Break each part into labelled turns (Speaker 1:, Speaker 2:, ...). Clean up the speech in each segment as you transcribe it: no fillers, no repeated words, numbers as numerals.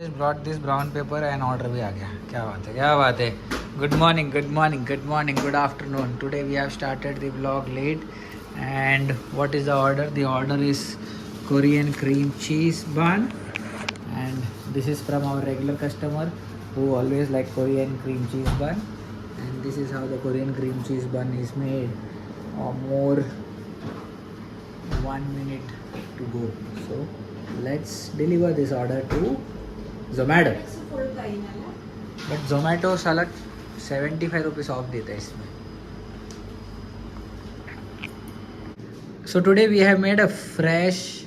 Speaker 1: Just brought this brown paper and order भी आ गया. क्या बात है, क्या बात है. Good morning, good morning, good morning, good afternoon. Today we have started the vlog late. And what is the order? The order is Korean cream cheese bun. And this is from our regular customer who always like Korean cream cheese bun. And this is how the Korean cream cheese bun is made. More 1 minute to go. So let's deliver this order to Zomato. But Zomato साला 75 rupees off देता है इसमें. So today we have made a fresh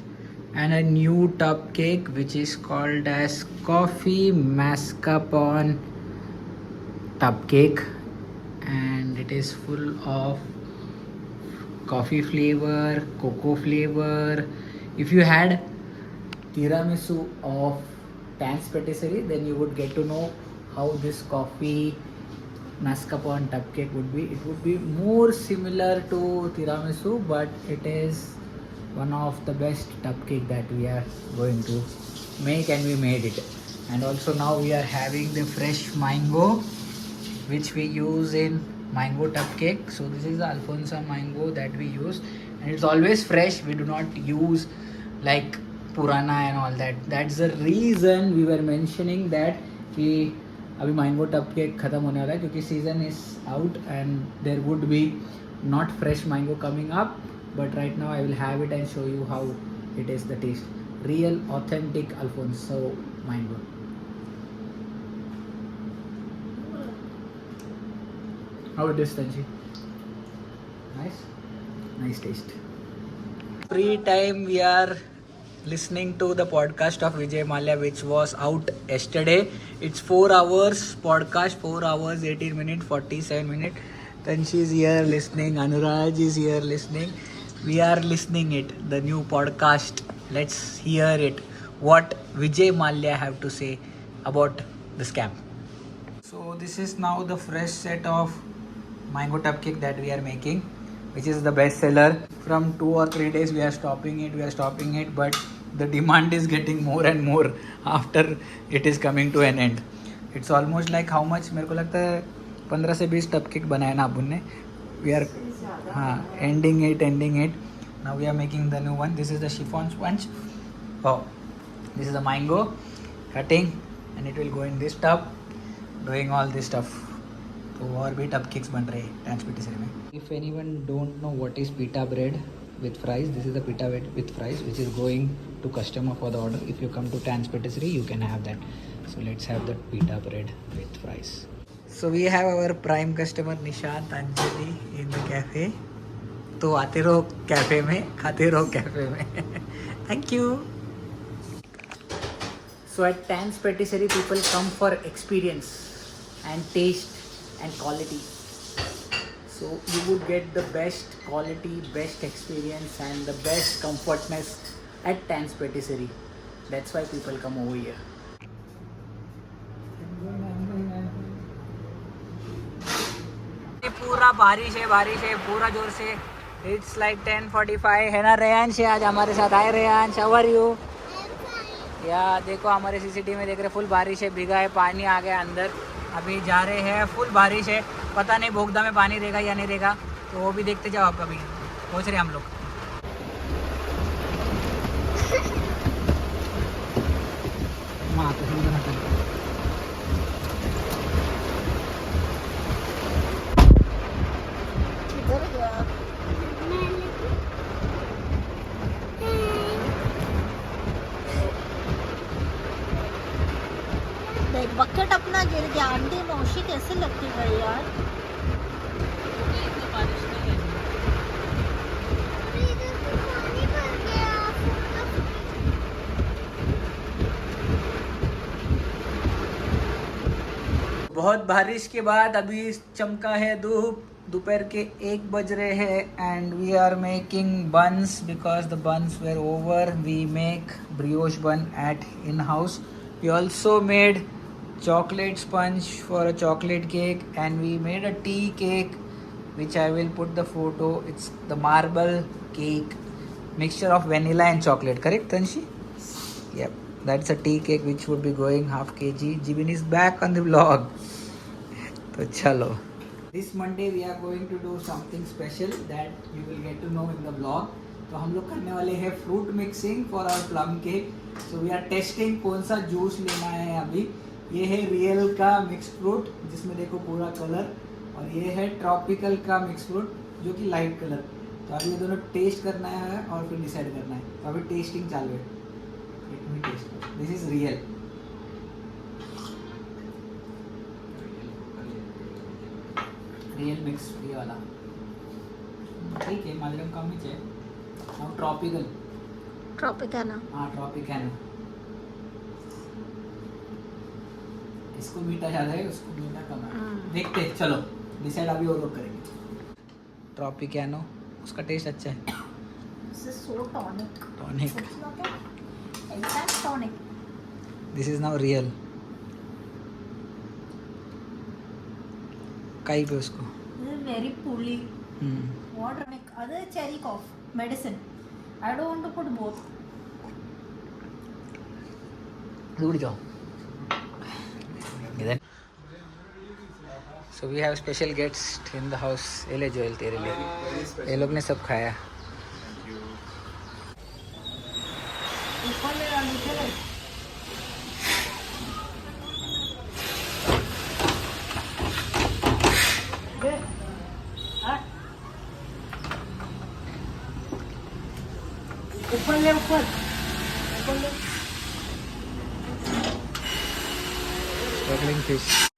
Speaker 1: and a new tub cake which is called as coffee mascarpone tub cake, and it is full of coffee flavor, cocoa flavor. If you had tiramisu of Tans Patisserie, then you would get to know how this coffee mascarpone tub cake would be. It would be more similar to tiramisu, but it is one of the best tub cake that we are going to make, and we made it. And also now we are having the fresh mango which we use in mango tub cake. So this is the Alfonso mango that we use, and it's always fresh. We do not use like Purana and all that. That's the reason we were mentioning that कि अभी mango tub cake खत्म होने वाला है क्योंकि season is out and there would be not fresh mango coming up. But right now I will have it and show you how it is the taste. Real authentic Alfonso mango. How it is, Tanji? Nice? Nice taste. Free time we are listening to the podcast of Vijay Mallya which was out yesterday. It's 4 hours podcast, 4 hours, 18 minutes, 47 minutes. Tanshi is here listening, Anuraj is here listening. We are listening it, the new podcast. Let's hear it. What Vijay Mallya have to say about the scam. So this is now the fresh set of mango tub cake that we are making, which is the best seller. From 2 or 3 days we are stopping it, but the demand is getting more and more after it is coming to an end. It's almost like how much, मेरे को लगता है 15 से 20 tub cake बनाया ना अपन ने. We are ending it. Now we are making the new one. This is the chiffon sponge. Oh, this is the mango cutting, and it will go in this tub, doing all this stuff. तो और भी tub cakes बन रहे हैं Tans Patisserie में. If anyone don't know what is pita bread with fries, this is the pita bread with fries which is going to customer for the order. If you come to Tans Patisserie, you can have that. So let's have the pita bread with fries. So we have our prime customer Nishant Anjali in the cafe. तो आते रहो cafe में, खाते रहो cafe में. Thank you. So at Tans Patisserie, people come for experience and taste and quality. So you would get the best quality, best experience and the best comfortness at Tans Patisserie. That's why people come over here. पूरा बारिश है पूरा जोर से. It's like 10:45 है ना. रेयांश आज हमारे साथ आए. Reyansh, how are you? या देखो हमारे सीसीटीवी में देख रहे फुल बारिश है, भीगा है, पानी आ गया अंदर. अभी जा रहे हैं, फुल बारिश है, पता नहीं बोगदा में पानी रहेगा या नहीं रहेगा, तो वो भी देखते जाओ आप. अभी पहुँच रहे हम लोग.
Speaker 2: बकेट अपना गिर गया. आंटी नौशी कैसे लगती है यार.
Speaker 1: बहुत बारिश के बाद अभी चमका है धूप. दोपहर के 1 बज रहे हैं and we are making buns because the buns were over. We make brioche bun at in house. We also made chocolate sponge for a chocolate cake, and we made a tea cake which I will put the photo. It's the marble cake mixture of vanilla and chocolate, correct Tanshi? Yep. That's a tea cake which would be going half kg. Jibin is back on the vlog. So chalo. This Monday we are going to do something special that you will get to know in the vlog. तो हम लोग करने वाले हैं fruit mixing for our plum cake. So we are testing कौन सा juice लेना है अभी. ये है रियल का मिक्स फ्रूट जिसमें देखो पूरा कलर, और ये है ट्रॉपिकल का मिक्स फ्रूट जो कि लाइट कलर. तो अभी ये दोनों टेस्ट करना है और फिर डिसाइड करना है. तो अभी टेस्टिंग चालू है. Let me taste. This is real. Real mix ये वाला ठीक है. मधुरम कम ही है. और ट्रॉपिकल
Speaker 2: ट्रॉपिकाना.
Speaker 1: हाँ ट्रॉपिकाना. इसको मीठा ज़्यादा है, उसको मीठा कम है. देखते हैं, चलो डिसाइड अभी और करेंगे. ट्रॉपिकानो उसका टेस्ट अच्छा है.
Speaker 2: This is so tonic.
Speaker 1: Tonic.
Speaker 2: Exact tonic.
Speaker 1: This is now real. कहीं पे उसको
Speaker 2: This is very pully. What tonic? Other cherry cough medicine. I don't want to put both.
Speaker 1: दूर जाओ इधर. So we have special guest in the house. ये ले Joel तेरे लिए. ये लोग ने सब खाया.
Speaker 2: ऊपर ले डाल नीचे ले. ऊपर ले ऊपर.
Speaker 1: Struggling fish.